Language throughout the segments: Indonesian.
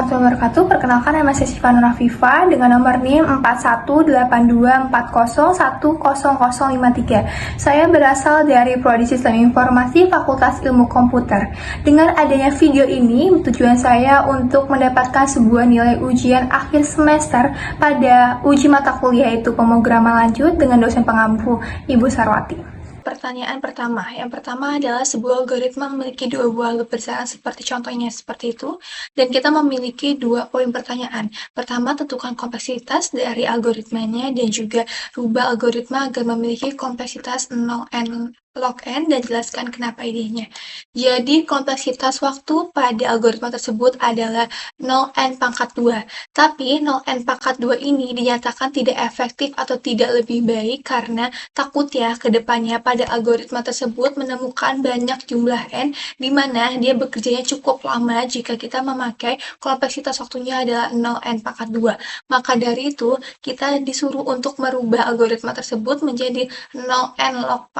Wabarakatuh. Perkenalkan, nama saya Syifanur Afifa dengan nomor NIM 418240100053. Saya berasal dari Prodi Sistem Informasi Fakultas Ilmu Komputer. Dengan adanya video ini, tujuan saya untuk mendapatkan sebuah nilai ujian akhir semester pada uji mata kuliah yaitu pemrograman lanjut dengan dosen pengampu Ibu Sarwati. Pertanyaan pertama. Yang pertama adalah sebuah algoritma memiliki dua buah loop berjalan seperti contohnya seperti itu, dan kita memiliki dua poin pertanyaan. Pertama, tentukan kompleksitas dari algoritmanya dan juga rubah algoritma agar memiliki kompleksitas 0n log n dan jelaskan kenapa idenya. Jadi, kompleksitas waktu pada algoritma tersebut adalah 0n pangkat 2. Tapi 0n pangkat 2 ini dinyatakan tidak efektif atau tidak lebih baik karena takut ya ke depannya pada algoritma tersebut menemukan banyak jumlah n di mana dia bekerjanya cukup lama jika kita memakai kompleksitas waktunya adalah 0n pangkat 2. Maka dari itu, kita disuruh untuk merubah algoritma tersebut menjadi 0n log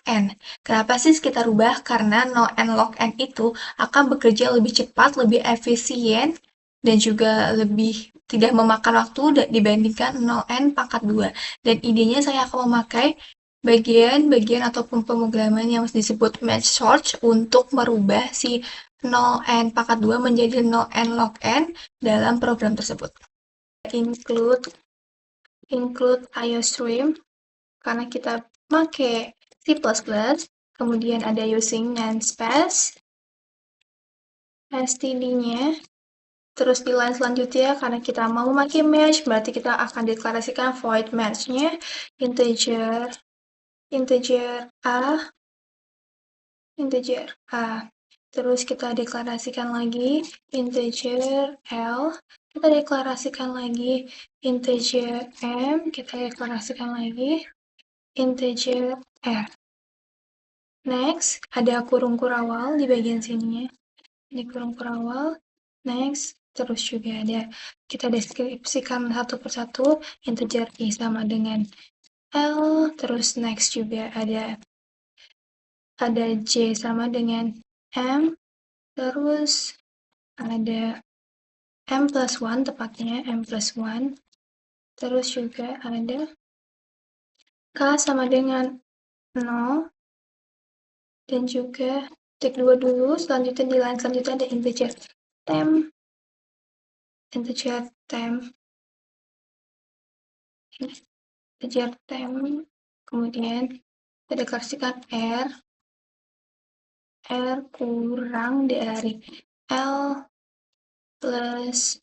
n. Kenapa sih kita rubah? Karena 0n log n itu akan bekerja lebih cepat, lebih efisien, dan juga lebih tidak memakan waktu dibandingkan 0n pangkat 2. Dan idenya saya akan memakai bagian-bagian ataupun pemrograman yang disebut match sort untuk merubah si 0n pangkat 2 menjadi 0n log n dalam program tersebut. Include IOStream karena kita pakai C++, kemudian ada using namespace, std-nya, terus di line selanjutnya karena kita mau memakai match, berarti kita akan deklarasikan void match-nya integer a. Terus kita deklarasikan lagi integer l, kita deklarasikan lagi integer m, kita deklarasikan lagi integer r. Next, ada kurung kurawal di bagian sininya. Ini kurung kurawal. Next, terus juga ada kita deskripsikan satu persatu integer i sama dengan l. Terus next juga ada j sama dengan m. Terus ada m plus 1 tepatnya m plus 1. Terus juga ada k sama dengan 0. Dan juga tik 2 dulu, selanjutnya di line selanjutnya ada integer temp, kemudian kita deklarasikan r kurang dari l plus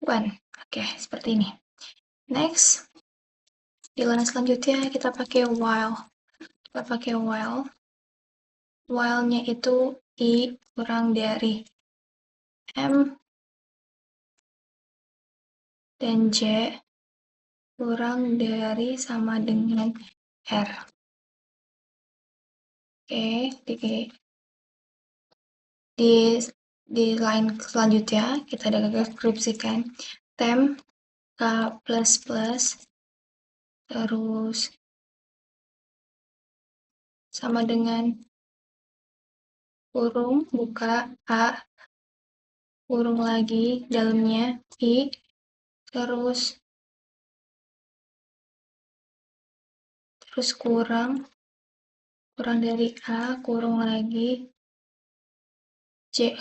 1. Oke, seperti ini. Next, di line selanjutnya kita pakai while. While-nya itu i kurang dari m dan j kurang dari sama dengan r. Oke, di line selanjutnya kita deskripsikan temp k plus plus terus sama dengan kurung buka a kurung lagi dalamnya i terus kurang dari a kurung lagi j.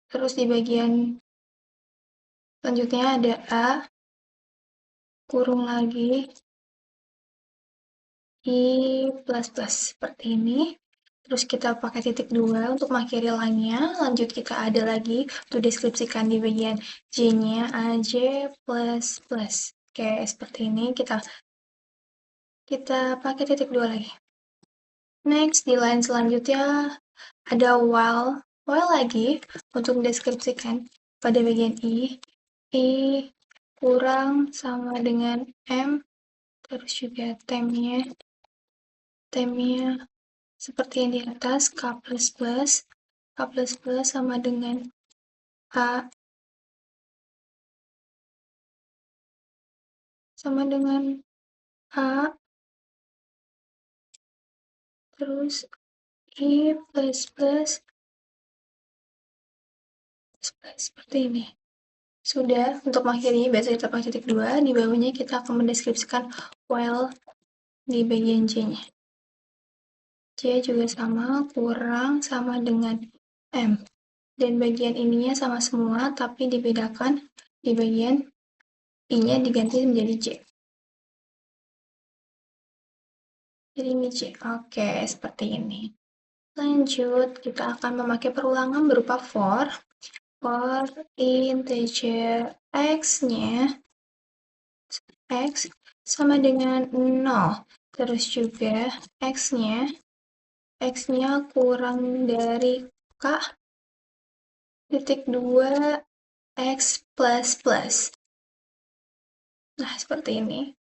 Terus di bagian selanjutnya ada a kurung lagi i plus plus seperti ini. Terus kita pakai titik 2 untuk mengakhiri line-nya. Lanjut kita ada lagi untuk deskripsikan di bagian j-nya aj plus plus. Oke, seperti ini kita pakai titik 2 lagi. Next, di line selanjutnya ada while lagi untuk mendeskripsikan pada bagian i kurang sama dengan m, terus juga temp-nya seperti yang di atas, k plus plus sama dengan a terus i plus plus seperti ini. Sudah, untuk mengakhiri bahasa kita pakai titik 2, di bawahnya kita akan mendeskripsikan while di bagian C-nya. C juga sama, kurang sama dengan M. Dan bagian ininya sama semua, tapi dibedakan di bagian I-nya diganti menjadi J. Jadi ini C. Oke, seperti ini. Lanjut, kita akan memakai perulangan berupa for integer x-nya x sama dengan 0. Terus juga x-nya kurang dari k titik 2 x plus plus. Nah, seperti ini.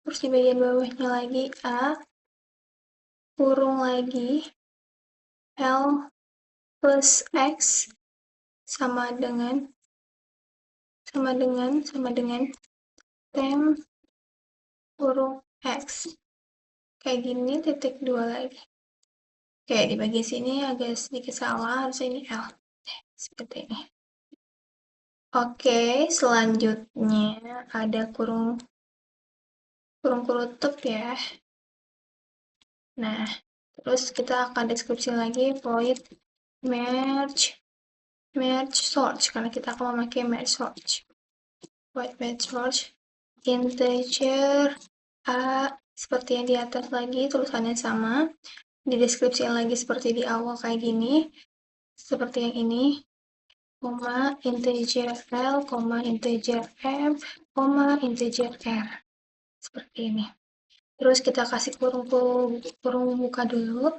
Terus di bagian bawahnya lagi a kurung lagi l plus x sama dengan tem kurung x. Kayak gini titik 2 lagi. Oke, di bagian sini agak sedikit salah, harusnya ini L. Seperti ini. Oke, selanjutnya ada kurung kurutup ya. Nah, terus kita akan deskripsi lagi void merge search, karena kita akan memakai merge search. Void merge search integer a seperti yang di atas lagi, tulisannya sama. Dideskripsikan lagi seperti di awal kayak gini, seperti yang ini, koma integer L, koma integer M, koma integer R. Seperti ini. Terus kita kasih kurung buka dulu.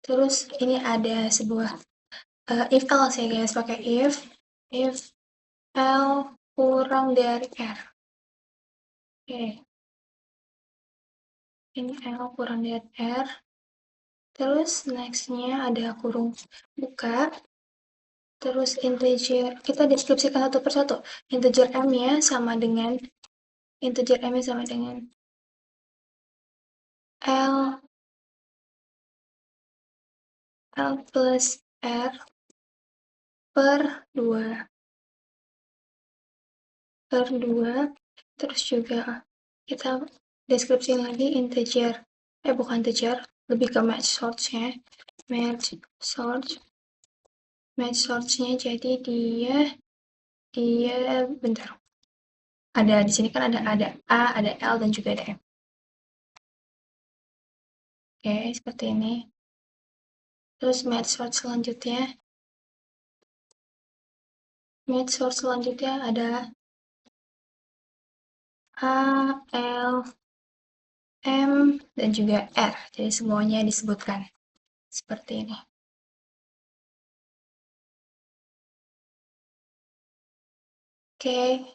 Terus ini ada sebuah if else ya guys, pakai if L kurang dari R. Oke. Ini L kurang dari R. Terus nextnya ada kurung buka. Terus integer, kita deskripsikan satu persatu. Integer M-nya sama dengan L plus R per 2. Terus juga kita deskripsi lagi integer, bukan integer, lebih ke match search-nya. Match search-nya jadi dia bentar. Ada di sini kan ada A, ada L dan juga ada M. Oke, seperti ini. Terus match search selanjutnya ada A, L, M, dan juga R. Jadi semuanya disebutkan seperti ini. Oke,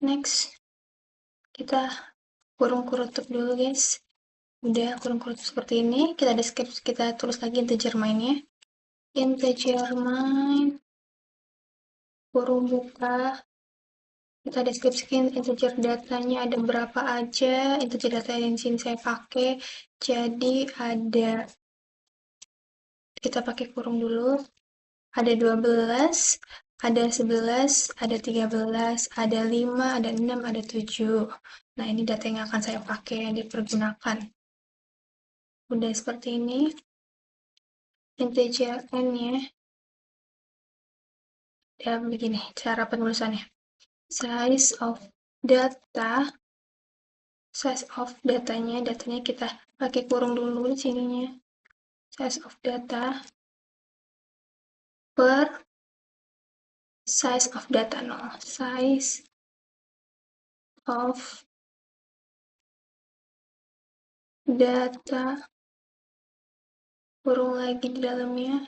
next. Kita kurung kurutup dulu guys. Udah kurung kurutup seperti ini. Kita tulis lagi integer main-nya. Integer main kurung buka. Kita deskripsikan integer datanya ada berapa aja. Integer data yang di sini saya pakai. Jadi kita pakai kurung dulu. Ada 12, ada 11, ada 13, ada 5, ada 6, ada 7. Nah, ini data yang akan saya pakai yang dipergunakan. Udah seperti ini. Integer n-nya. Dan begini cara penulisannya. Size of datanya kita pakai kurung dulu di sininya. Size of data per size of data 0. Size of data kurung lagi di dalamnya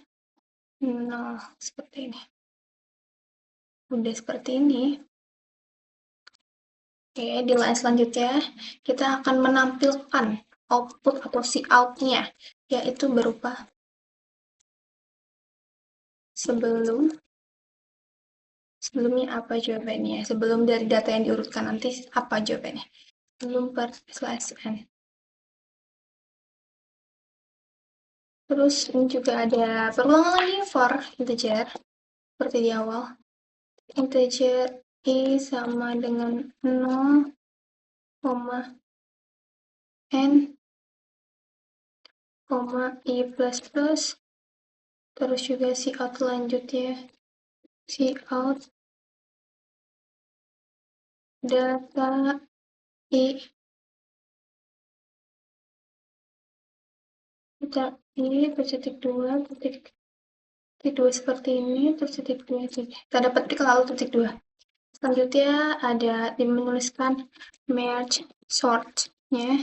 0. Seperti ini. Udah seperti ini. Oke, di line selanjutnya kita akan menampilkan output atau si out-nya, yaitu berupa sebelumnya apa jawabannya, sebelum dari data yang diurutkan nanti apa jawabannya, sebelum per slash n. Terus ini juga ada perulangan lagi for integer. seperti di awal. Integer i sama dengan 0, n, i plus plus, terus juga cout lanjut ya, cout data i, data i terus titik 2, titik 2 seperti ini, terus titik 2, kita dapat petik lalu titik 2. Selanjutnya ada menuliskan merge source-nya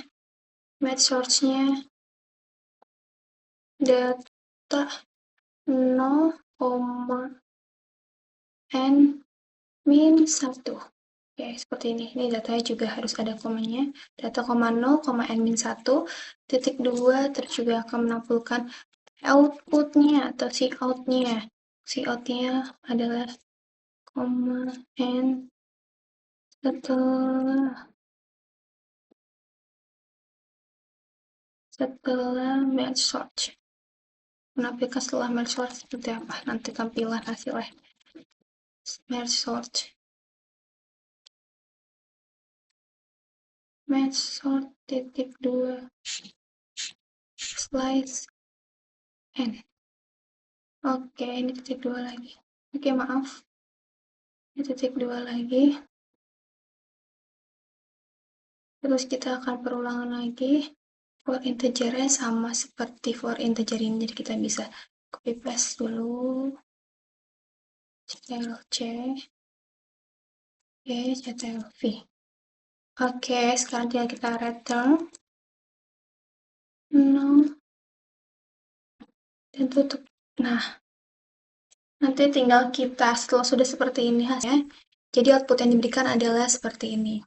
data 0, n min 1. Oke, seperti ini. Ini datanya juga harus ada komanya. Data, 0, n min 1, titik 2, terus juga akan menampilkan output-nya atau cout-nya. Cout-nya adalah n setelah merge sort. Menampilkan setelah merge sort seperti apa nanti tampilan hasilnya. Merge sort titik 2 slice n. Oke, ini titik 2 lagi. Oke, maaf, ini titik 2 lagi. Terus kita akan perulangan lagi. For integernya sama seperti for integer ini, jadi kita bisa copy paste dulu. Ctrl C, Ctrl V. Oke, sekarang tinggal kita return 0 dan tutup. Nah, nanti tinggal kita setelah sudah seperti ini hasilnya, jadi output yang diberikan adalah seperti ini.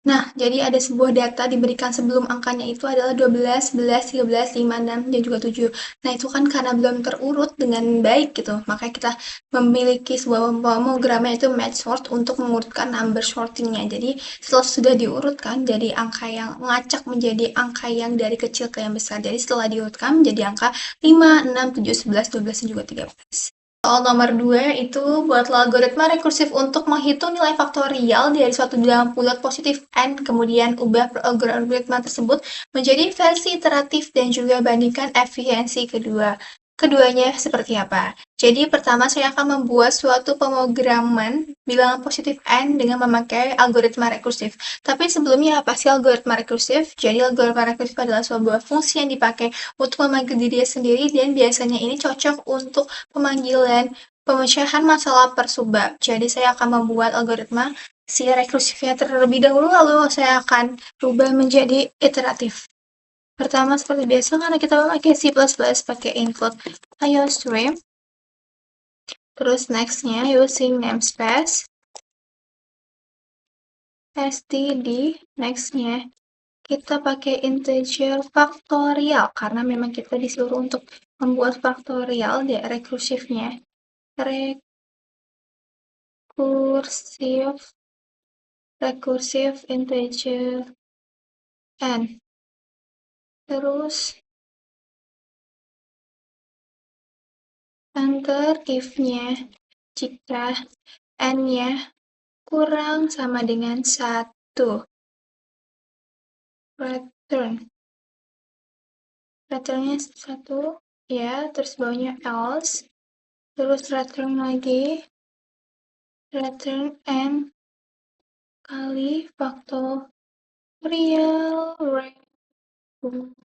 Nah, jadi ada sebuah data diberikan sebelum angkanya itu adalah 12, 11, 13, 5, 6, dan juga 7. Nah, itu kan karena belum terurut dengan baik gitu. Makanya kita memiliki sebuah program yaitu match sort untuk mengurutkan number sortingnya. Jadi, setelah sudah diurutkan, jadi angka yang mengacak menjadi angka yang dari kecil ke yang besar. Jadi, setelah diurutkan menjadi angka 5, 6, 7, 11, 12, dan juga 13. Soal nomor 2 itu buatlah algoritma rekursif untuk menghitung nilai faktorial dari suatu dalam bulat positif n, kemudian ubah algoritma tersebut menjadi versi iteratif dan juga bandingkan efisiensi keduanya seperti apa. Jadi pertama saya akan membuat suatu pemrograman bilangan positif n dengan memakai algoritma rekursif. Tapi sebelumnya apa sih algoritma rekursif? Jadi algoritma rekursif adalah sebuah fungsi yang dipakai untuk memanggil dirinya sendiri dan biasanya ini cocok untuk pemanggilan pemecahan masalah per subbab. Jadi saya akan membuat algoritma si rekursifnya terlebih dahulu, lalu saya akan rubah menjadi iteratif. Pertama seperti biasa karena kita memakai C++ pakai include IOStream. Terus nextnya using namespace std, nextnya kita pakai integer faktorial karena memang kita disuruh untuk membuat faktorial di rekursifnya. Rekursif integer n. Terus enter if-nya jika n-nya kurang sama dengan 1. Returnnya 1, ya, terus bawahnya else, terus return lagi, return n kali faktorial rekursif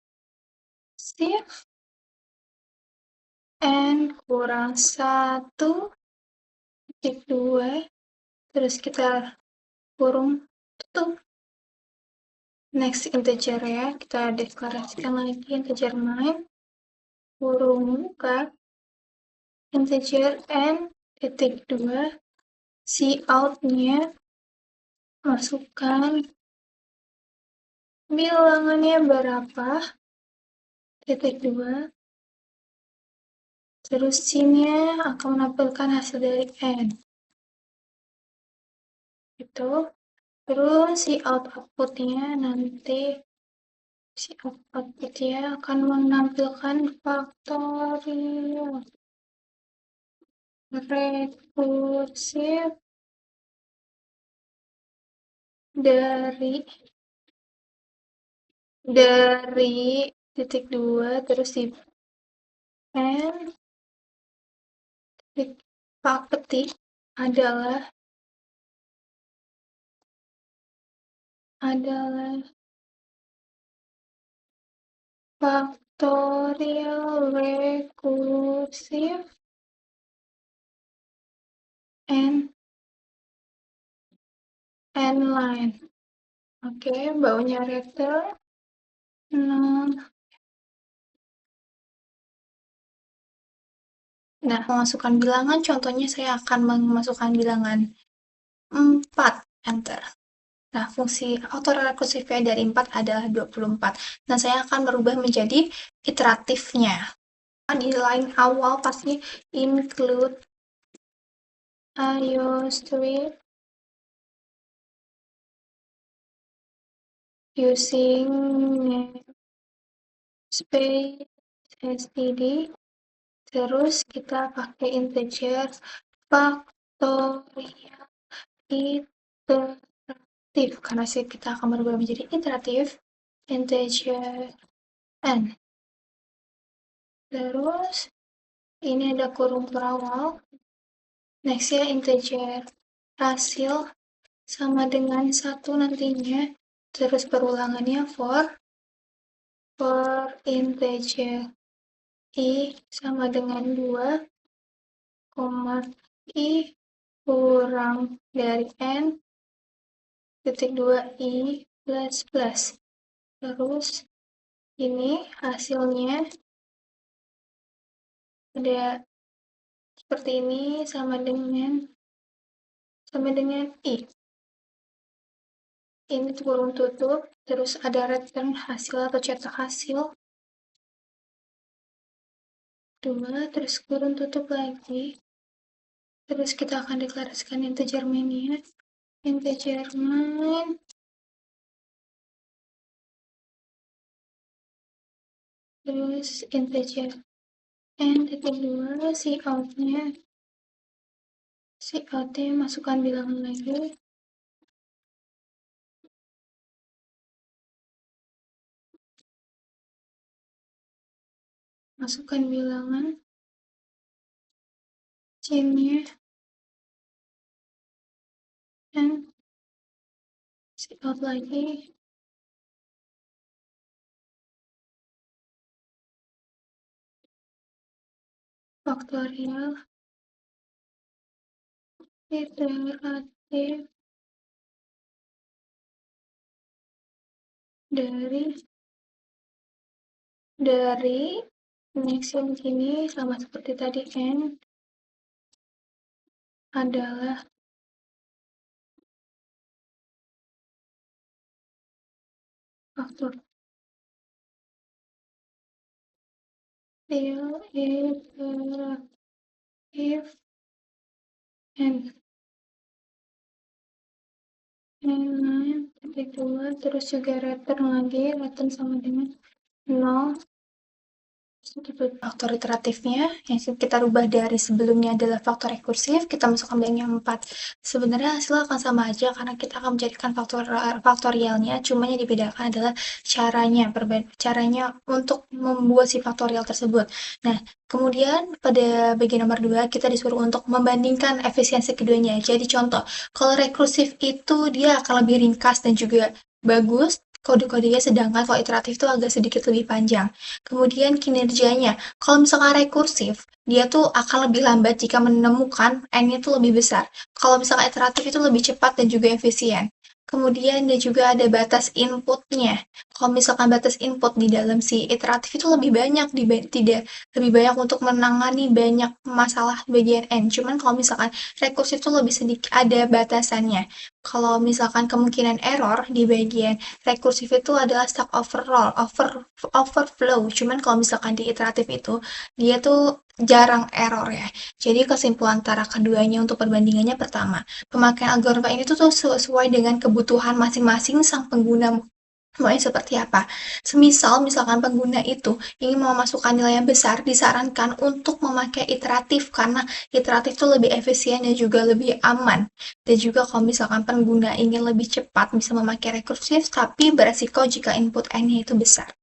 n kurang 1, titik 2, terus kita kurung tutup. Next integer ya, kita deklarasikan lagi integer 9, kurung buka, integer n, titik 2, cout-nya masukkan bilangannya berapa, titik 2, terus C-nya akan menampilkan hasil dari n. Itu, terus si output-nya nanti Si output ya akan menampilkan faktorial rekursif dari titik dua terus di n titik petik adalah faktorial rekursif n line. Oke, bawahnya rectal 0. Nah, memasukkan bilangan, contohnya saya akan memasukkan bilangan 4, enter. Nah, fungsi autorekursifnya dari 4 adalah 24. Nah, saya akan merubah menjadi iteratifnya. Di line awal pasti include IO using namespace std, terus kita pakai integer faktorial iteratif, karena kita akan berubah menjadi iteratif integer n. Terus ini ada kurung berawal, next ya integer hasil sama dengan 1 nantinya, terus perulangannya for integer i sama dengan 2, i kurang dari n titik 2 i plus plus. Terus ini hasilnya ada seperti ini sama dengan i. Ini kurung tutup, terus ada return hasil atau cetak hasil 2, terus kurung tutup lagi. Terus kita akan deklarasikan integer main-nya. Integer main terus integer n titik 2, si outnya masukkan bilangan lagi, masukkan bilangan chain-nya dan si out lagi, faktorial iteratif dari next yang ini sama seperti tadi n adalah faktorial iteratif n lain titik 2, terus juga return lagi, return sama dengan 0. Faktor iteratifnya yang kita rubah dari sebelumnya adalah faktor rekursif, kita masukkan yang 4. Sebenarnya hasilnya akan sama aja karena kita akan menjadikan faktorialnya, cuma yang dibedakan adalah caranya untuk membuat si faktorial tersebut. Nah, kemudian pada bagian nomor 2 kita disuruh untuk membandingkan efisiensi keduanya. Jadi contoh, kalau rekursif itu dia akan lebih ringkas dan juga bagus kode-kodenya, sedangkan kalau iteratif itu agak sedikit lebih panjang. Kemudian kinerjanya, kalau misalkan rekursif, dia tuh akan lebih lambat jika menemukan n-nya tuh lebih besar. Kalau misalkan iteratif itu lebih cepat dan juga efisien. Kemudian ada juga ada batas inputnya. Kalau misalkan batas input di dalam si iteratif itu lebih banyak, tidak lebih banyak untuk menangani banyak masalah bagian n. Cuman kalau misalkan rekursif itu lebih sedikit ada batasannya. Kalau misalkan kemungkinan error di bagian rekursif itu adalah stack overflow. Cuman kalau misalkan di iteratif itu dia tuh jarang error ya. Jadi kesimpulan antara keduanya untuk perbandingannya, pertama, pemakaian algoritma ini tuh sesuai dengan kebutuhan masing-masing sang pengguna Maunya seperti apa? Semisal misalkan pengguna itu ingin memasukkan nilai yang besar, disarankan untuk memakai iteratif karena iteratif itu lebih efisien dan juga lebih aman. Dan juga kalau misalkan pengguna ingin lebih cepat bisa memakai rekursif tapi beresiko jika input n-nya itu besar.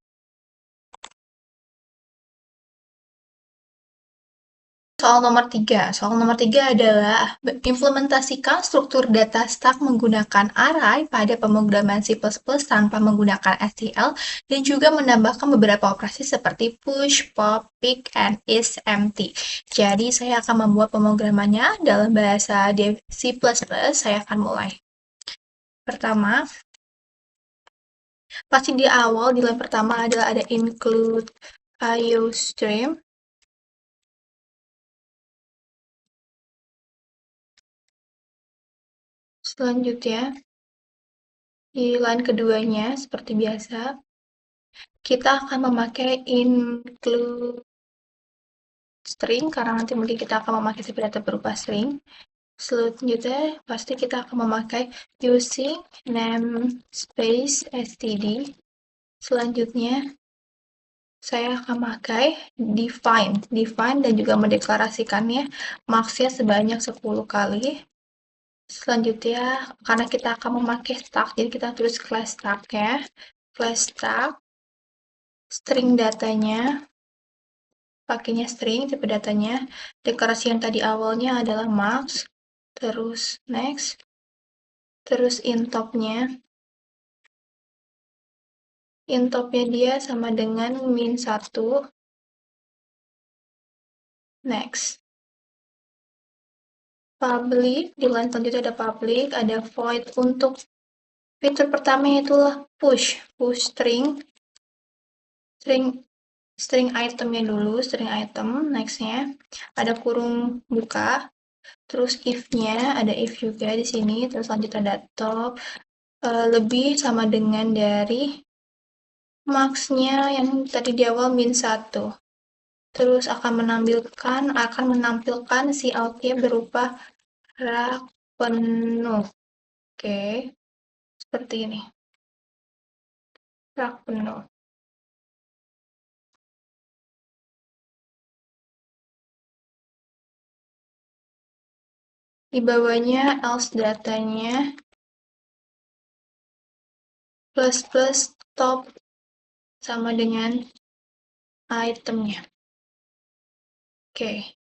Soal nomor tiga adalah implementasikan struktur data stack menggunakan array pada pemrograman C++ tanpa menggunakan STL dan juga menambahkan beberapa operasi seperti push, pop, pick, and is empty. Jadi saya akan membuat pemrogramannya dalam bahasa C++. Saya akan mulai. Pertama, pasti di awal di line pertama adalah ada include IOStream. Selanjutnya, di line keduanya, seperti biasa, kita akan memakai include string, karena nanti mungkin kita akan memakai tipe data berupa string. Selanjutnya, pasti kita akan memakai using namespace std. Selanjutnya, saya akan memakai define dan juga mendeklarasikannya max-nya sebanyak 10 kali. Selanjutnya, karena kita akan memakai stack, jadi kita tulis class stack ya. Class stack, string datanya, pakainya string, tipe datanya. Deklarasi yang tadi awalnya adalah max, terus next, terus intopnya. Intopnya dia sama dengan -1, next. Public, di line selanjutnya ada public, ada void untuk fitur pertama itulah push string, string itemnya dulu, string item, nextnya ada kurung buka, terus if-nya ada if juga di sini, terus lanjut ada top, lebih sama dengan dari max-nya yang tadi di awal -1. Terus akan menampilkan si out-nya berupa rak penuh. Oke, seperti ini. Rak penuh. Di bawahnya else datanya plus top sama dengan itemnya. Oke.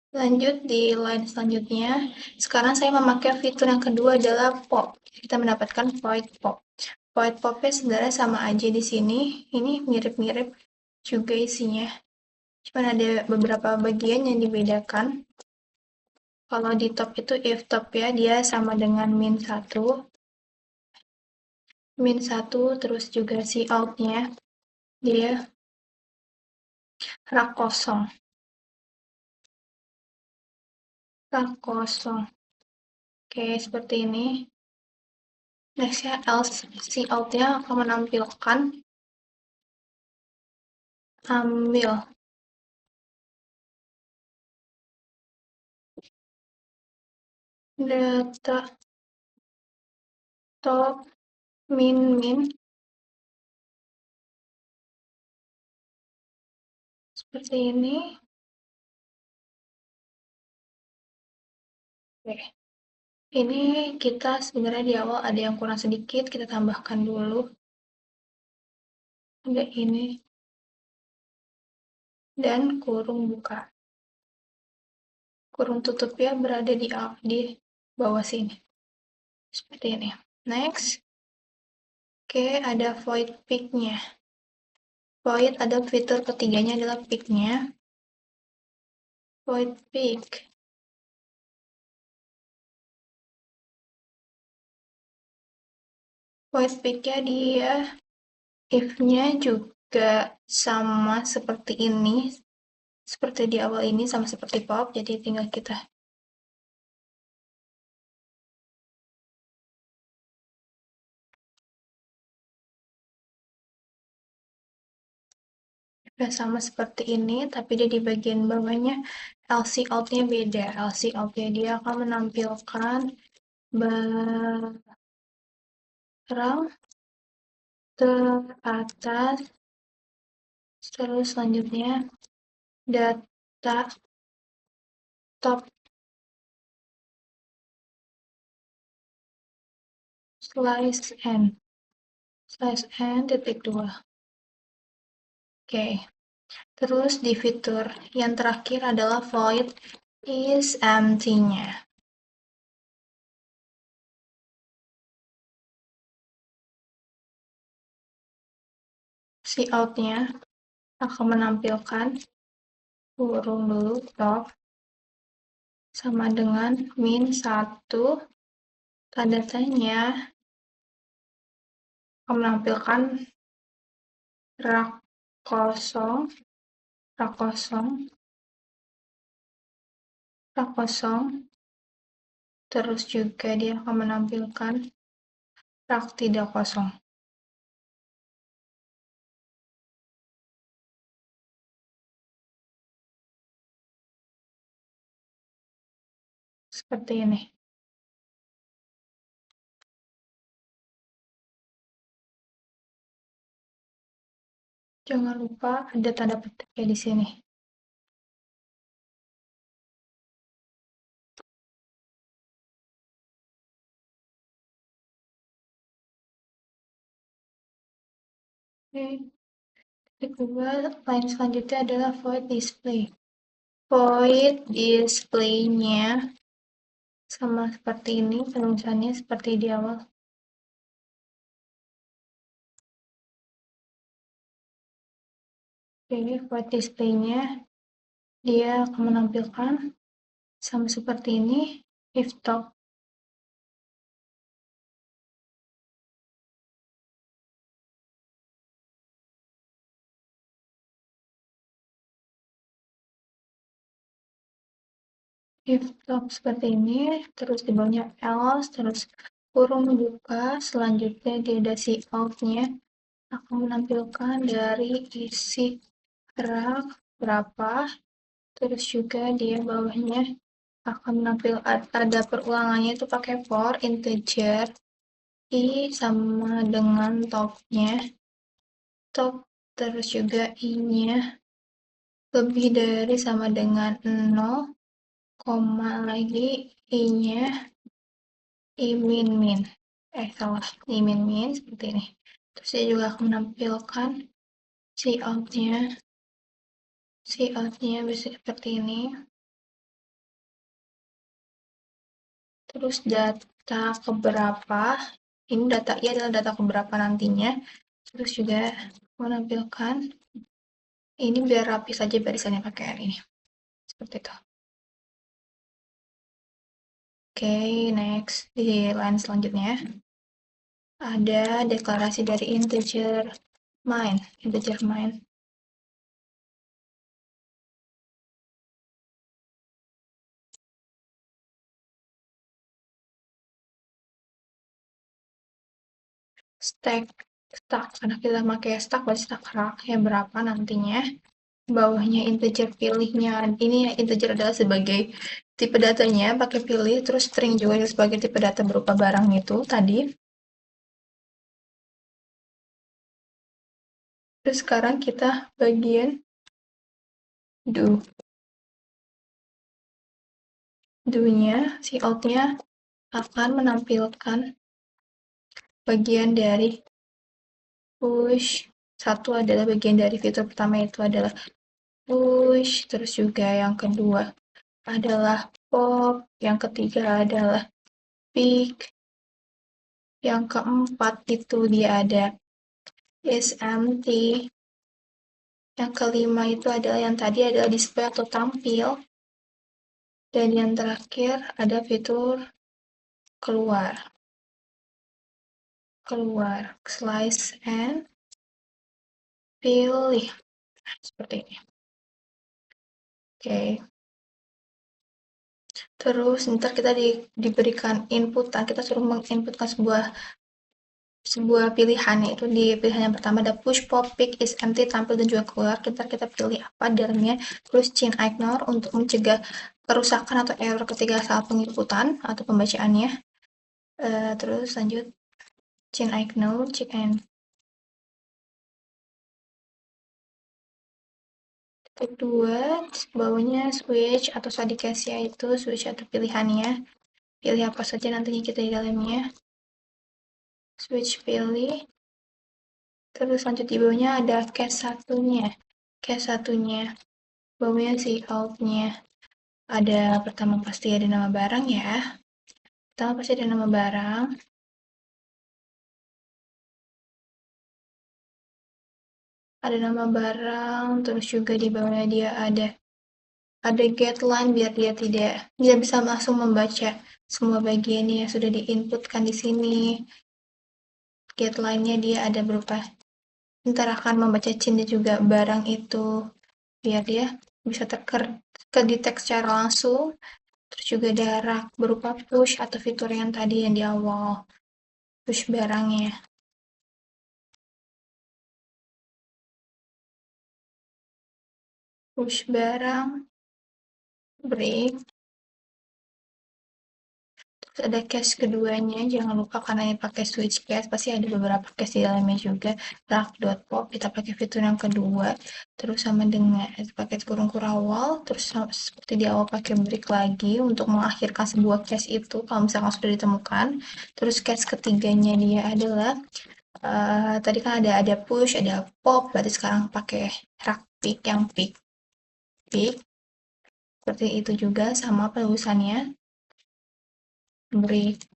Lanjut di line selanjutnya. Sekarang saya memakai fitur yang kedua adalah pop. Kita mendapatkan void pop. Void popnya sebenarnya sama aja di sini. Ini mirip-mirip juga isinya. Cuma ada beberapa bagian yang dibedakan. Kalau di top itu if top ya, dia sama dengan -1. -1 terus juga si out-nya dia rak kosong. Rak kosong. Oke, seperti ini. Next ya, else si out-nya akan menampilkan ambil data top min seperti ini. Oke. Ini kita sebenarnya di awal ada yang kurang sedikit, kita tambahkan dulu. Ada ini dan kurung buka. Kurung tutup ya berada di bawah sini. Seperti ini. Next. Oke, ada void pick-nya. Void ada fitur ketiganya adalah pick-nya. Void pick. Void pick-nya dia if-nya juga sama seperti ini. Seperti di awal ini sama seperti pop, jadi tinggal kita sama seperti ini, tapi dia di bagian bawahnya LC out-nya beda. LC out-nya dia akan menampilkan barang teratas, terus selanjutnya data top slice n titik 2. Oke, terus di fitur yang terakhir adalah void is empty-nya. Si out-nya akan menampilkan kurung dulu top sama dengan -1, tanda tanya akan menampilkan rak kosong, terus juga dia akan menampilkan rak tidak kosong. Seperti ini. Jangan lupa ada tanda petiknya di sini. Oke. Kedua, line selanjutnya adalah void display. Void display-nya sama seperti ini, penulisannya seperti di awal. Oke, void display-nya dia akan menampilkan sama seperti ini, if top. If top seperti ini, terus di bawahnya else, terus kurung buka, selanjutnya dia ada si out-nya akan menampilkan dari isi rak berapa, terus juga dia bawahnya akan menampilkan ada perulangannya itu pakai for integer i sama dengan top-nya, top terus juga i-nya lebih dari sama dengan 0, koma lagi i-nya i min, salah, i min seperti ini. Terus dia juga akan menampilkan si out-nya bisa seperti ini. Terus data keberapa, ini data i adalah data keberapa nantinya. Terus juga menampilkan ini biar rapi saja barisannya pakai ini. Seperti itu. Oke, next di line selanjutnya ada deklarasi dari integer main. Stack, karena kita pakai stack berarti stack raknya berapa nantinya. Bawahnya integer pilihnya, ini integer adalah sebagai tipe datanya, pakai pilih, terus string juga sebagai tipe data berupa barang itu tadi. Terus sekarang kita bagian do-nya, si out-nya akan menampilkan bagian dari push. Satu adalah bagian dari fitur pertama itu adalah push, terus juga yang kedua adalah pop, yang ketiga adalah pick, yang keempat itu dia ada is empty, yang kelima itu adalah yang tadi adalah display atau tampil, dan yang terakhir ada fitur keluar, slice and pilih, seperti ini. Oke. Terus ntar kita diberikan inputan, kita suruh menginputkan sebuah pilihan, yaitu di pilihan yang pertama ada push pop pick is empty tampil dan juga keluar. Kita pilih apa dalamnya, terus chain ignore untuk mencegah kerusakan atau error ketika saat penginputan atau pembacaannya. Terus lanjut chain ignore, check and Kedua, bawahnya switch atau tadi case-nya itu switch atau pilihannya. Pilih apa saja nantinya kita di dalamnya. Switch pilih. Terus lanjut di bawahnya ada case satunya. Case satunya. Bawahnya si out-nya. Ada pertama pasti ada nama barang ya. Pertama pasti ada nama barang. Ada nama barang, terus juga di bawahnya dia ada guideline biar dia bisa langsung membaca semua bagian yang sudah diinputkan di sini. Guideline-nya dia ada berupa ntar akan membaca cinta juga barang itu biar dia bisa kedetek secara langsung. Terus juga ada rak berupa push atau fitur yang tadi yang di awal, push barangnya. Push barang, break. Terus ada case keduanya, jangan lupa karena ini pakai switch case, pasti ada beberapa case di dalamnya juga. Rak.pop, kita pakai fitur yang kedua, terus sama dengan pakai kurung kurawal, terus seperti di awal pakai break lagi untuk mengakhirkan sebuah case itu, kalau misalkan sudah ditemukan. Terus case ketiganya dia adalah, tadi kan ada push, ada pop, berarti sekarang pakai rak pick yang pick. Seperti itu juga sama penulisannya. Break.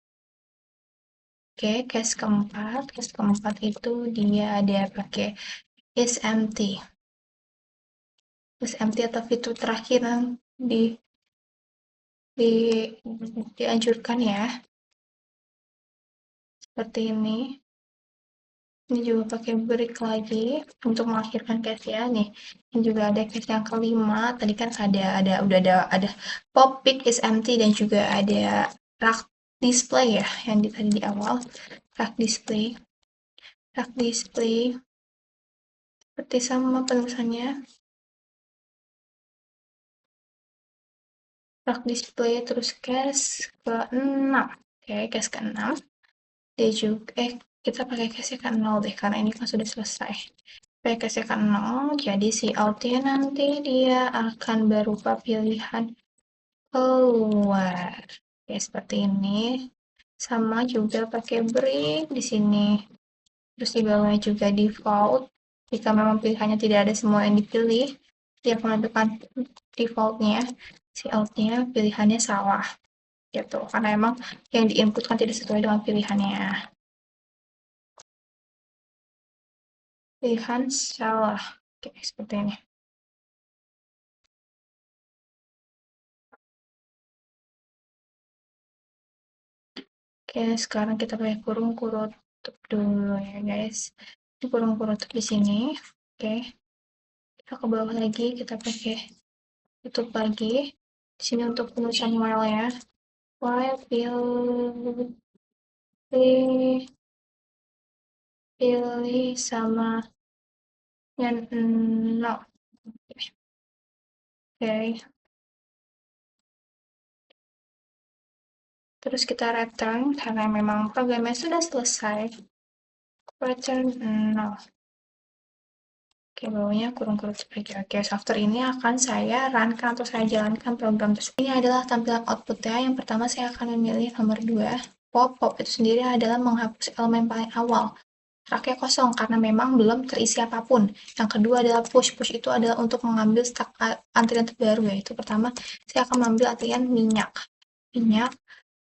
Oke, case keempat itu dia ada pakai is empty. Is empty atau fitur terakhir yang di, dianjurkan ya. Seperti ini. Ini juga pakai break lagi untuk mengakhirkan case ya nih. Ini juga ada case yang kelima. Tadi kan ada pop pick is empty dan juga ada rak display ya yang tadi di awal. Rak display seperti sama penulisannya. Rak display terus case ke-6. Oke, case ke-6. Dia juga kita pakai case ke-0 deh karena ini kan sudah selesai. Pakai case ke-0, jadi si out-nya nanti dia akan berupa pilihan keluar. Oke, seperti ini. Sama juga pakai break di sini. Terus di bawahnya juga default. Jika memang pilihannya tidak ada semua yang dipilih, dia akan menentukan defaultnya. Si out-nya pilihannya salah. Gitu. Karena emang yang diinputkan tidak sesuai dengan pilihannya. Pilihan salah. Oke, seperti ini. Oke, sekarang kita pakai kurung tutup dulu ya, guys. Ini kurung tutup di sini. Oke. Kita ke bawah lagi, kita pakai tutup lagi. Di sini untuk penulisan while ya. While pilih sama yang no. Oke. Terus kita return karena memang programnya sudah selesai. Return no. Oke, bawahnya kurung seperti oke. Software ini akan saya runkan atau saya jalankan program tersebut. Ini adalah tampilan outputnya. Yang pertama saya akan memilih nomor 2. Pop itu sendiri adalah menghapus elemen paling awal. Raknya kosong karena memang belum terisi apapun. Yang kedua adalah push. Push itu adalah untuk mengambil stak antrian terbaru, yaitu pertama saya akan mengambil antrian minyak.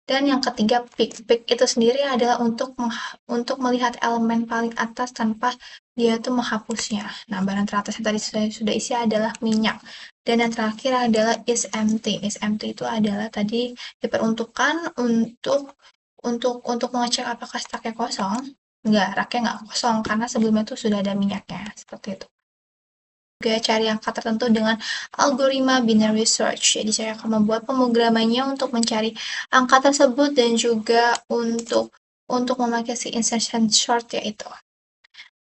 Dan yang ketiga pick. Pick itu sendiri adalah untuk melihat elemen paling atas tanpa dia tuh menghapusnya. Nah, barang teratas yang tadi sudah isi adalah minyak. Dan yang terakhir adalah is empty. Is empty itu adalah tadi diperuntukkan untuk mengecek apakah staknya kosong. Enggak, raknya nggak kosong karena sebelumnya tuh sudah ada minyaknya. Seperti itu. Juga cari angka tertentu dengan algoritma binary search. Jadi saya akan membuat pemrogramannya untuk mencari angka tersebut dan juga untuk memakai si insertion sort yaitu.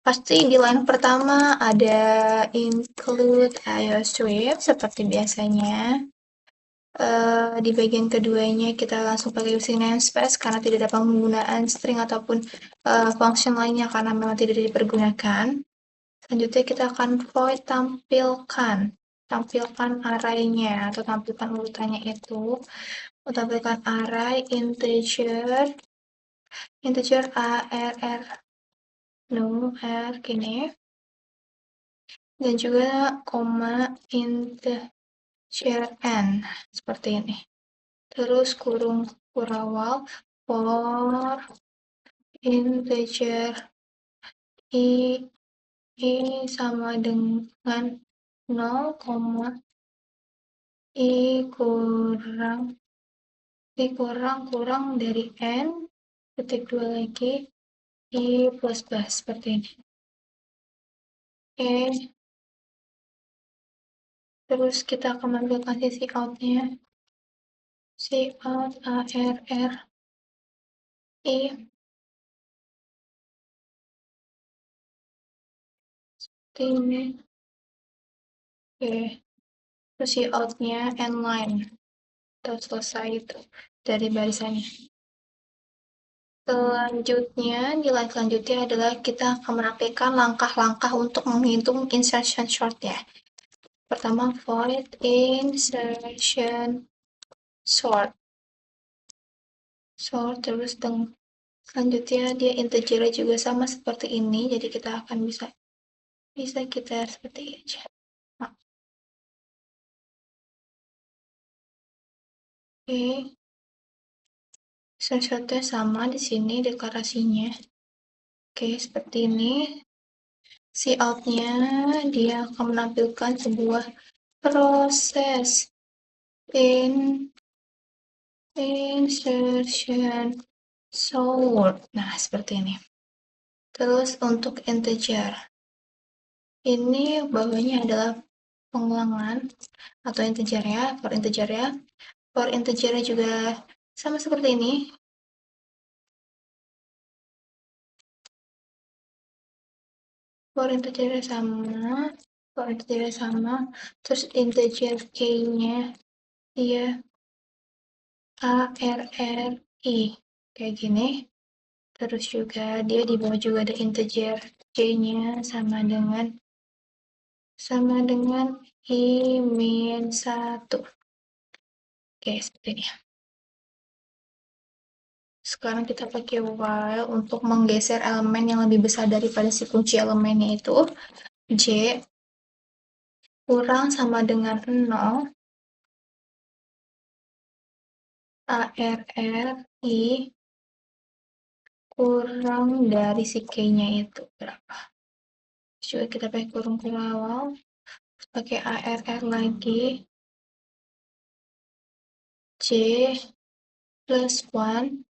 Pasti di line pertama ada include iOS Swift seperti biasanya. Di bagian keduanya kita langsung pakai using namespace karena tidak ada penggunaan string ataupun function lainnya karena memang tidak dipergunakan. Selanjutnya kita akan void tampilkan. tampilkan array-nya atau tampilkan urutannya itu, tampilkan array integer arr no r gini, dan juga koma integer n seperti ini. Terus kurung kurawal for integer i sama dengan 0, kurang dari n, ketik 2 lagi, i plus plus seperti ini. Oke, terus kita akan menampilkan sisi out-nya. Cout arr i seperti ini. Oke, terus si out-nya end line. Terus selesai itu dari barisannya. Selanjutnya, nilai selanjutnya adalah kita akan menampilkan langkah-langkah untuk menghitung insertion sort ya. Pertama, void insertion sort. Terus selanjutnya dia integer juga sama seperti ini, jadi kita akan bisa kita seperti ini aja. Oke, insertion-nya sama di sini deklarasinya. Oke, seperti ini. Si out-nya dia akan menampilkan sebuah proses insertion sort. Nah, seperti ini. Terus untuk integer, ini bawahnya adalah pengulangan atau integer ya, for integer ya. For integer juga sama seperti ini. For integer sama, terus integer k-nya dia arri kayak gini. Terus juga dia di bawah juga ada integer c-nya sama dengan i-1. Oke, seperti ini. Sekarang kita pakai while untuk menggeser elemen yang lebih besar daripada si kunci elemennya itu. J kurang sama dengan 0, arri kurang dari si k-nya itu berapa. Terus juga kita pakai kurung awal, pakai arr lagi, j plus 1,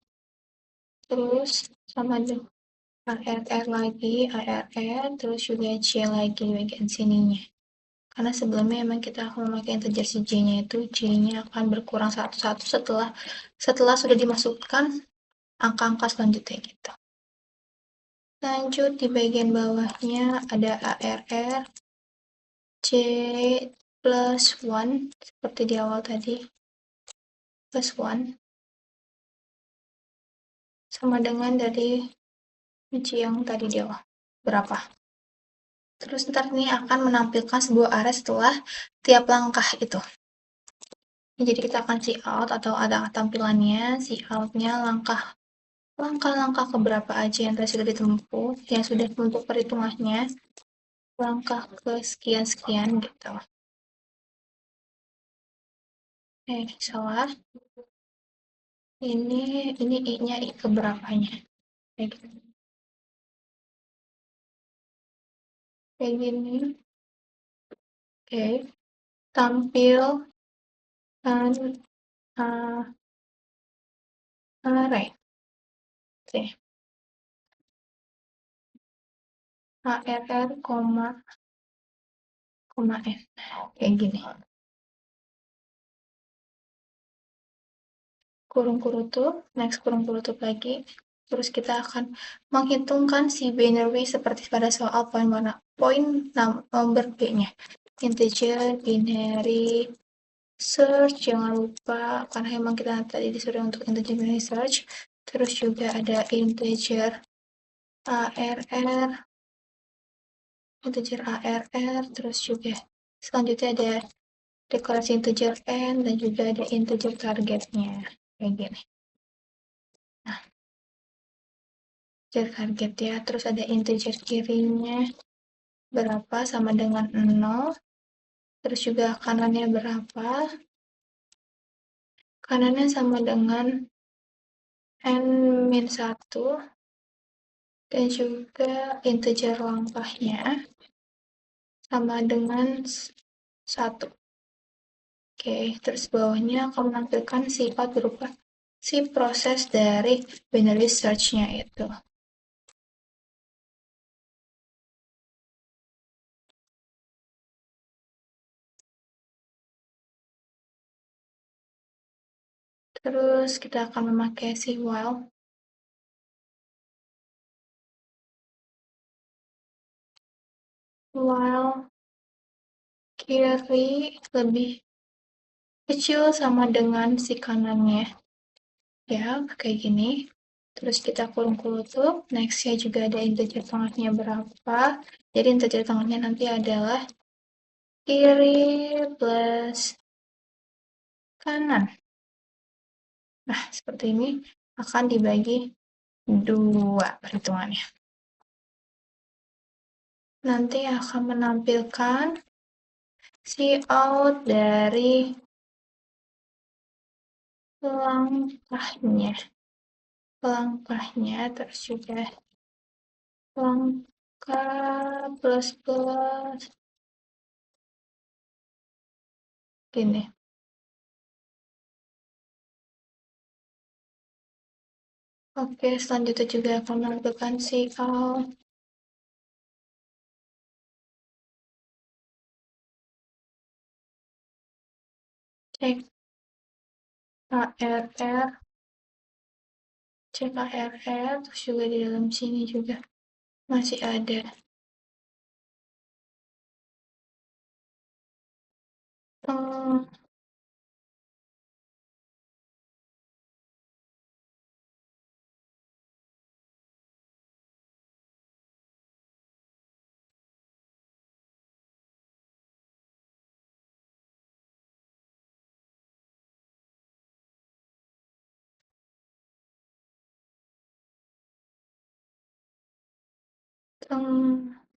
terus sama dengan arr lagi, arr, terus juga j lagi di bagian sininya. Karena sebelumnya memang kita akan memakai integer si j-nya itu, j-nya akan berkurang satu-satu setelah sudah dimasukkan angka-angka selanjutnya gitu. Lanjut di bagian bawahnya ada arr, j plus 1, seperti di awal tadi, plus 1, sama dengan dari kunci yang tadi di awal, berapa. Terus ntar ini akan menampilkan sebuah array setelah tiap langkah itu. Jadi kita akan see out atau ada tampilannya, see out-nya langkah-langkah keberapa aja yang tadi sudah ditempuh, yang sudah untuk perhitungannya, langkah ke sekian-sekian gitu. Salah. Ini i-nya i keberapanya. Kayak gitu. Kayak gini. Oke. Tampilkan array. Oke. arr, n. Kayak gini. Kurung tutup, next kurung tutup lagi. Terus kita akan menghitungkan si binary seperti pada soal poin nomor B-nya. Integer, binary, search, jangan lupa, karena emang kita tadi disuruh untuk integer binary search. Terus juga ada integer arr, terus juga Selanjutnya ada deklarasi integer n dan juga ada integer targetnya kayak gini. Nah, integer target ya, terus ada integer kirinya berapa sama dengan 0, terus juga kanannya berapa, kanannya sama dengan n-1, dan juga integer langkahnya sama dengan 1. Oke, terus bawahnya akan menampilkan sifat berupa si proses dari binary search-nya itu. Terus kita akan memakai si while kiri lebih kecil sama dengan si kanannya. Ya, kayak gini. Terus kita kurung tutup. Next-nya juga ada integer tengahnya berapa. Jadi integer tengahnya nanti adalah kiri plus kanan. Nah, seperti ini akan dibagi 2 perhitungannya. Nanti akan menampilkan si out dari langkahnya, terus juga langkah plus gini. Oke, selanjutnya juga akan menampilkan si out. Cek ARR, cek ARR, terus juga di dalam sini juga masih ada.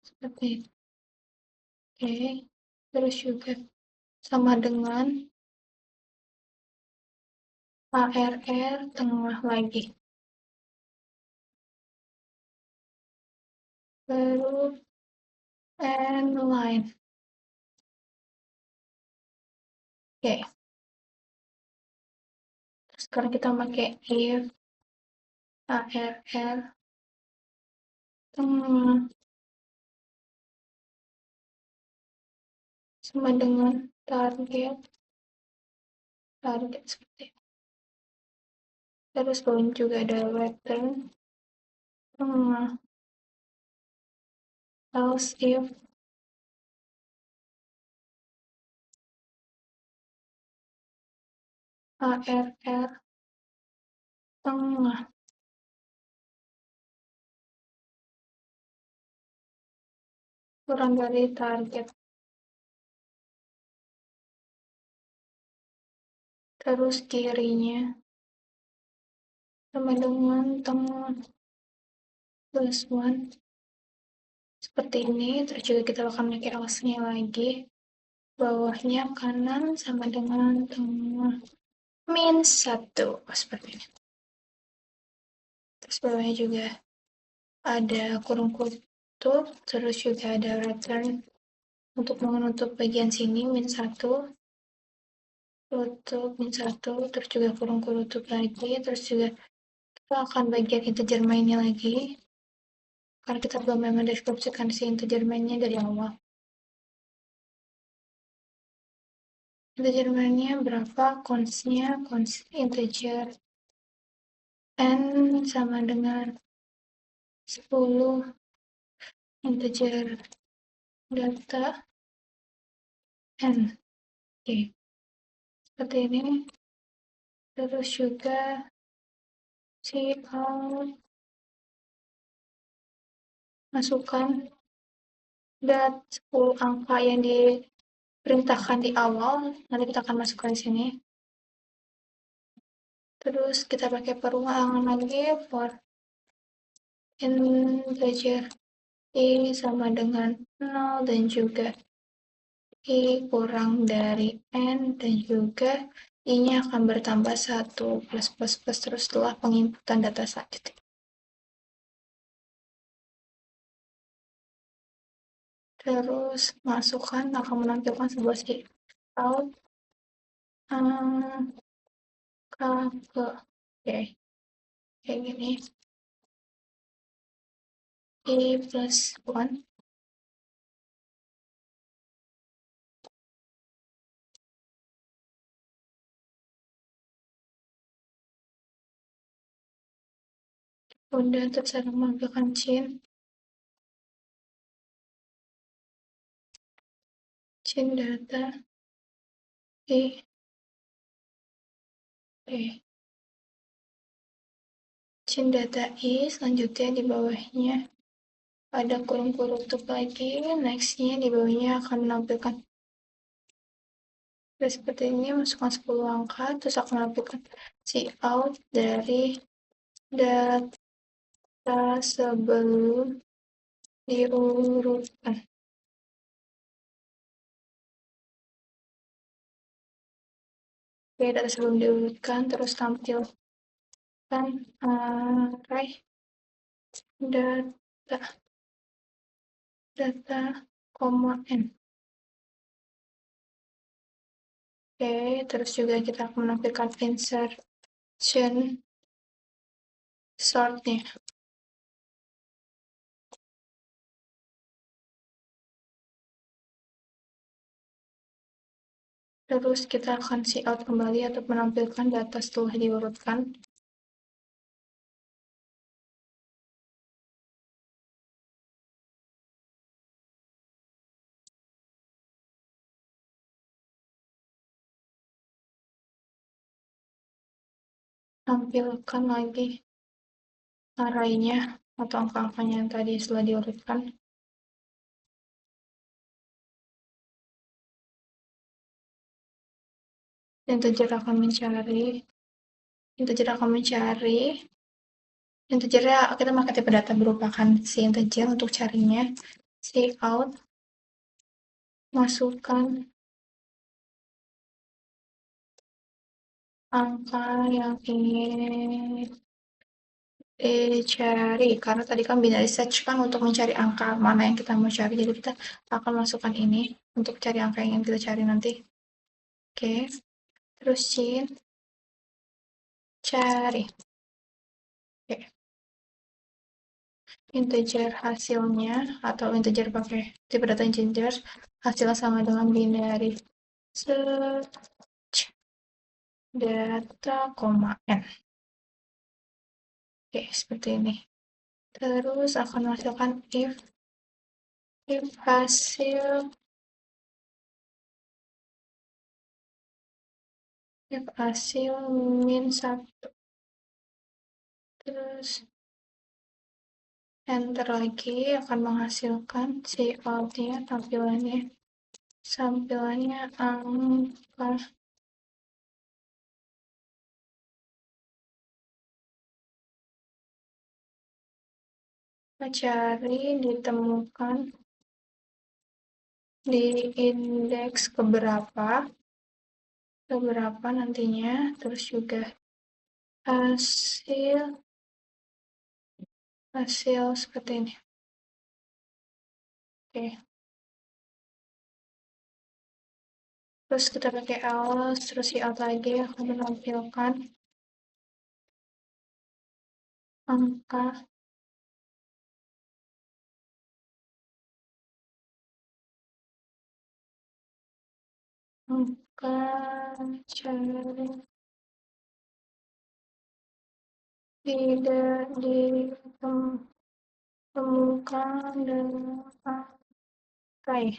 Seperti itu. Oke, terus juga sama dengan ARR tengah lagi. Baru and line. Oke. Sekarang kita pakai if ARR tengah sama dengan target seperti ini. Terus bawahnya juga ada return tengah else if ARR tengah kurang dari target. Terus kirinya sama dengan tengah plus 1 seperti ini. Terus juga kita akan pakai else-nya lagi. Bawahnya kanan sama dengan tengah -1 seperti ini. Terus bawahnya juga ada kurung kutub, terus juga ada return untuk menutup bagian sini -1, tutup -1, terus juga kurung tutup lagi, terus juga kita akan bagian integer mainnya lagi karena kita belum mendeskripsikan si integer mainnya dari awal. Integer mainnya berapa, constnya const integer n sama dengan 10 integer data n. Oke, seperti ini. Terus juga si out masukkan dan 10 angka yang perintahkan di awal, nanti kita akan masukkan di sini. Terus kita pakai perulangan lagi for integer i sama dengan 0 dan juga i kurang dari n dan juga i-nya akan bertambah 1 plus terus setelah penginputan data selanjutnya. Terus masukkan akan menampilkan sebuah out ke kayak gini i plus 1 udah terus saya menampilkan chain data chain data i selanjutnya di bawahnya ada kurung tutup lagi, nextnya di bawahnya akan menampilkan seperti ini, masukkan 10 angka, terus akan menampilkan out dari data sebelum diurutkan. Oke, data sebelum diurutkan, terus tampilkan array data, n. Oke, terus juga kita akan menampilkan insertion sort-nya. Terus kita akan out kembali untuk menampilkan data setelah diurutkan. Tampilkan lagi array-nya atau angka-angkanya yang tadi setelah diurutkan. Integer akan mencari integernya kita pakai tipe data berupakan si integer untuk carinya. Out masukkan angka yang ingin dicari, karena tadi kan binary search kan untuk mencari angka mana yang kita mau cari, jadi kita akan masukkan ini untuk cari angka yang ingin kita cari nanti. Oke, terus cari. Oke. Integer hasilnya atau integer pakai tipe data integer hasilnya sama dengan binary search data, n. Oke, seperti ini. Terus akan menghasilkan if hasil min 1. Terus enter lagi akan menghasilkan out-nya, tampilannya angka mencari ditemukan di indeks keberapa nantinya, terus juga hasil seperti ini. Oke. Terus kita pakai else, terus out lagi akan menampilkan angka cari tidak ditemukan dalam array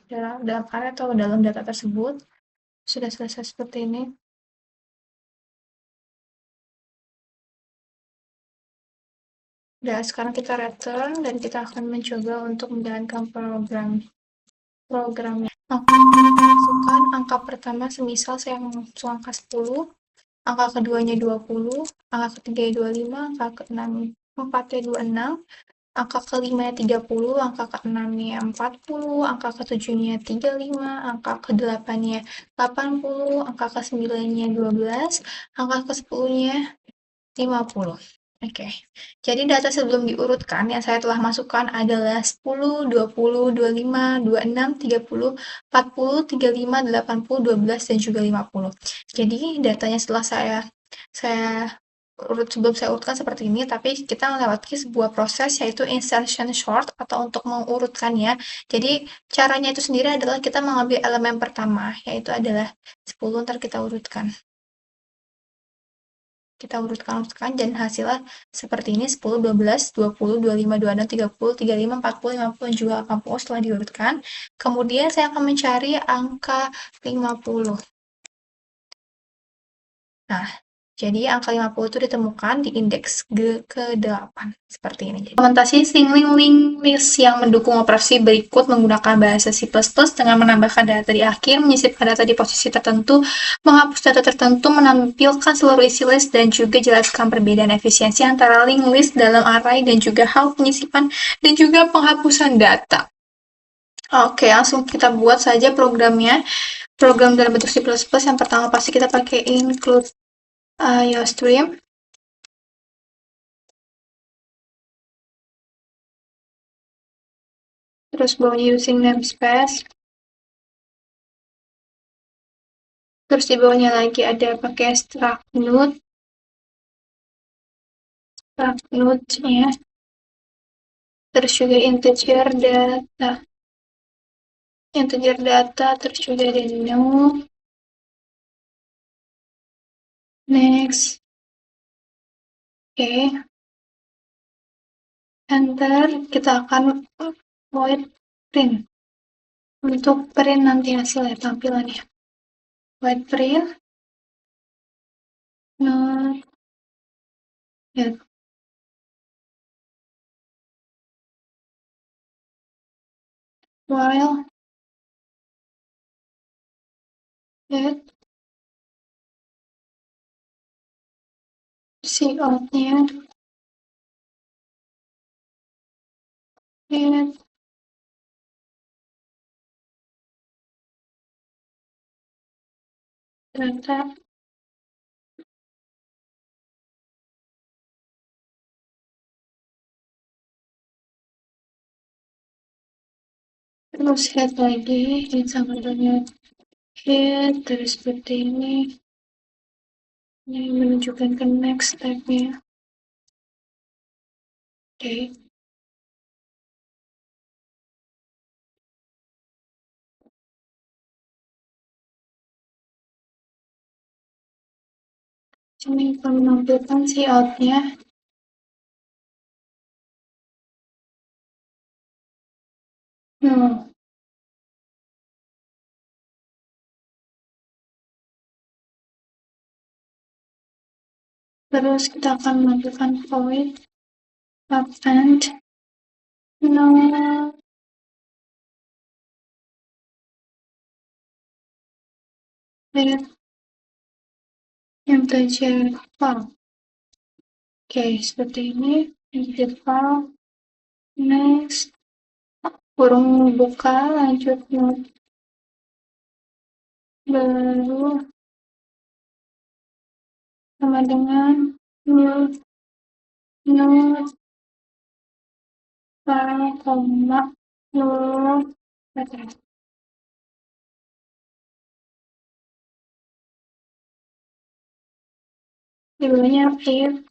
atau dalam data tersebut. Sudah selesai seperti ini. Sekarang kita return dan kita akan mencoba untuk menjalankan programnya. Oke, masukkan angka pertama semisal saya masuk angka 10, angka keduanya 20, angka ketiganya 25, angka keenam 4-nya 26, angka kelimanya 30, angka keenamnya 40, angka ketujuhnya 35, angka kedelapannya 80, angka kesembilannya 12, angka ke-10-nya 50. Oke, jadi data sebelum diurutkan yang saya telah masukkan adalah 10, 20, 25, 26, 30, 40, 35, 80, 12, dan juga 50. Jadi datanya setelah saya sebelum saya urutkan seperti ini, tapi kita melewati sebuah proses yaitu insertion sort atau untuk mengurutkannya. Jadi caranya itu sendiri adalah kita mengambil elemen pertama, yaitu adalah 10, ntar kita urutkan. Kita urutkan dan hasilnya seperti ini: 10, 12, 20, 25, 26, 30, 35, 40, 50, dan juga 80 setelah diurutkan. Kemudian saya akan mencari angka 50. Nah, jadi angka 50 itu ditemukan di indeks ke-8 seperti ini. Implementasi Singling Link List yang mendukung operasi berikut menggunakan bahasa C++ dengan menambahkan data di akhir, menyisipkan data di posisi tertentu, menghapus data tertentu, menampilkan seluruh isi list, dan juga jelaskan perbedaan efisiensi antara link list dalam array dan juga hal penyisipan dan juga penghapusan data. Oke, langsung kita buat saja programnya. Program dalam bentuk C++, yang pertama pasti kita pakai include IOStream. Terus bawahnya using namespace. Terus di bawahnya lagi ada pakai struct node-nya. Terus juga integer data, terus juga ada node. Next. Oke. Enter. Kita akan void print. Untuk print nanti hasilnya, tampilannya. Void print. Node. Get. While. Get. Cout-nya. Get. Data. Terus head lagi, ini sama dengan head, terus seperti ini. Ini menunjukkan ke next step-nya. Oke. Ini akan menampilkan si out-nya. Terus kita akan menampilkan void append node with integer file. Oke, seperti ini. Integer file. Next. Kurung buka, lanjut node baru sama dengan node file, koma, node baterai. Di bawahnya if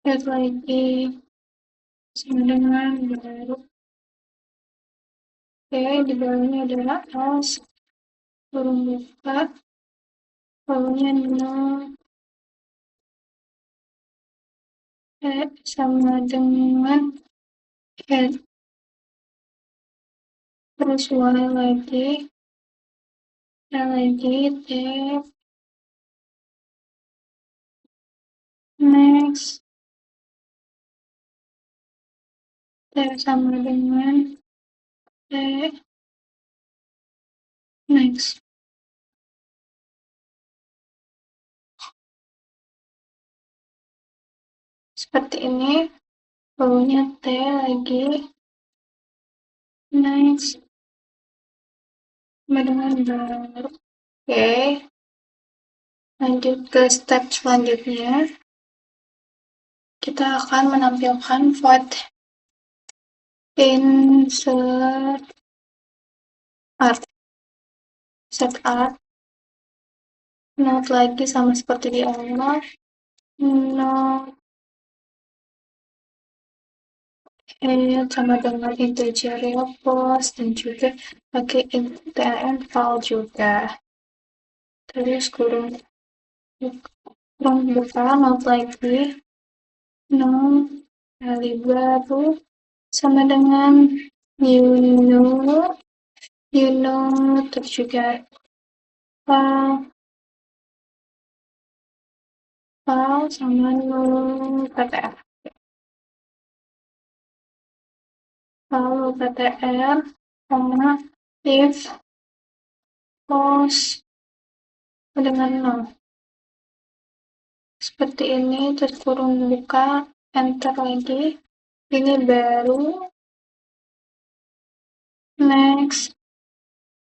get lagi sama dengan baru. Oke, di bawahnya adalah else, kurung buka, bawahnya node sama dengan head. Terus while lagi, tab, next, T sama dengan T. Next. Seperti ini. Bawahnya T lagi. Next. Sama dengan baru. Oke. Lanjut ke step selanjutnya. Kita akan menampilkan void insert art. Insert art. Note lagi sama seperti di awal. Note sama dengan integer post dan juga pakai intn file juga. Terus kurung buka note lagi. Note kali baru sama dengan you know terus juga file sama ptr file ptr sama if post dengan 0 seperti ini, terus kurung buka, enter lagi, ini baru, next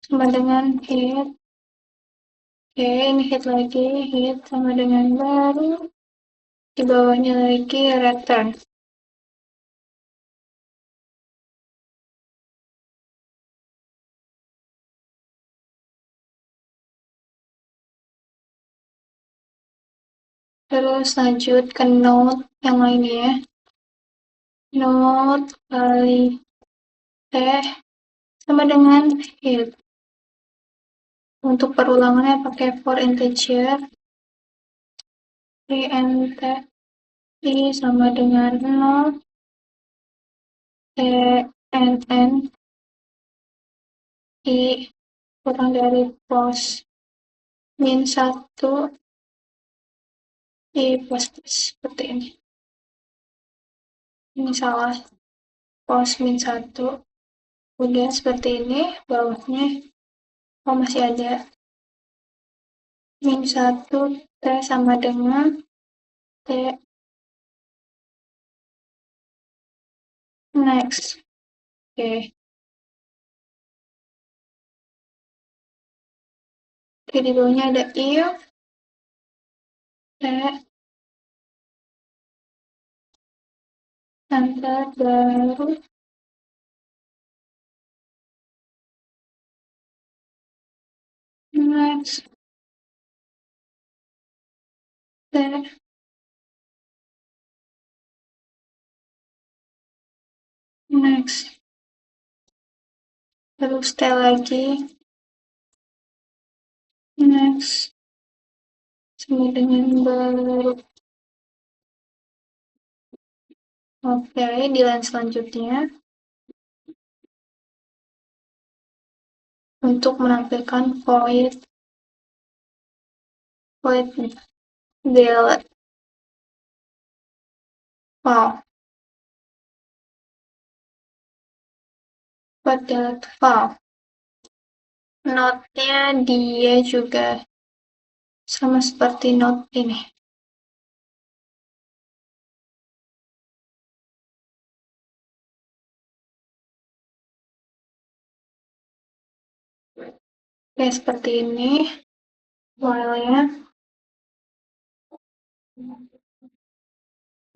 sama dengan hit. Oke, ini hit lagi, hit sama dengan baru, di bawahnya lagi return. Terus lanjut ke node yang lainnya. Node kali T sama dengan hit. Untuk perulangannya pakai for integer, int I sama dengan 0, nn I kurang dari post min 1 I post seperti ini. Ini salah, post min 1. Kemudian seperti ini, bawahnya masih ada min 1 T sama dengan T. Next. Oke. Oke, di bawahnya ada if T enter baru next T next terus T lagi next sama dengan baru. Oke, di line selanjutnya untuk menampilkan void delete file. Void delete file. Node-nya dia juga sama seperti node ini. Oke, seperti ini while-nya.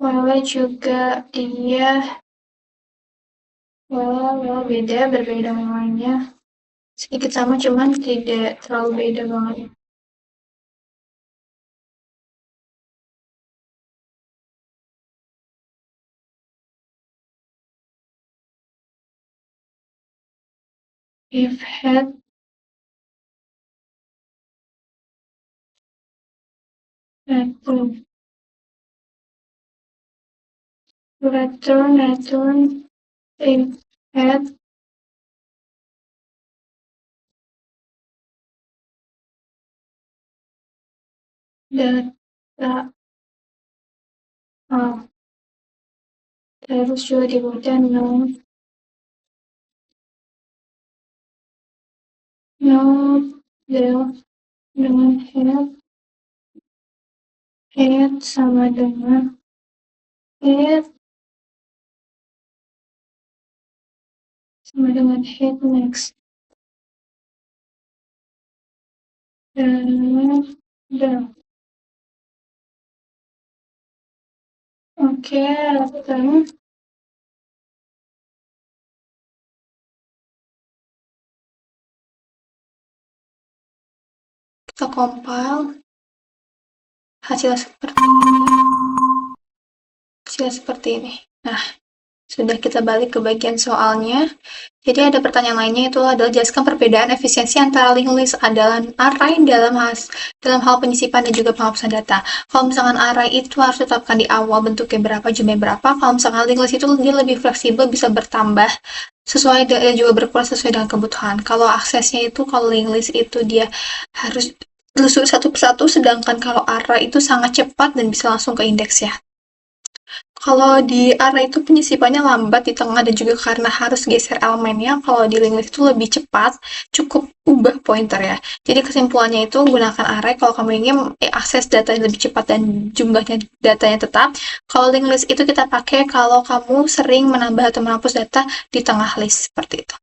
While juga dia beda, berbeda namanya. Sedikit sama, cuman tidak terlalu beda banget. If head return if head data Terus juga dibaca note dengan head sama dengan head next dan oke, lakukan. Kita compile hasil seperti ini. Nah, sudah kita balik ke bagian soalnya. Jadi ada pertanyaan lainnya, itu adalah jelaskan perbedaan efisiensi antara linked list adalah array dalam hal penyisipan dan juga penghapusan data. Kalau misalkan array itu harus tetapkan di awal bentuknya berapa, jumlahnya berapa. Kalau misalkan linked list itu dia lebih fleksibel, bisa bertambah sesuai dan juga berkurang sesuai dengan kebutuhan. Kalau aksesnya itu, kalau linked list itu dia harus telusur satu persatu, sedangkan kalau array itu sangat cepat dan bisa langsung ke indeks ya. Kalau di array itu penyisipannya lambat di tengah dan juga karena harus geser elemennya, kalau di linked list itu lebih cepat, cukup ubah pointer ya. Jadi kesimpulannya itu gunakan array kalau kamu ingin akses data lebih cepat dan jumlahnya datanya tetap. Kalau linked list itu kita pakai kalau kamu sering menambah atau menghapus data di tengah list seperti itu.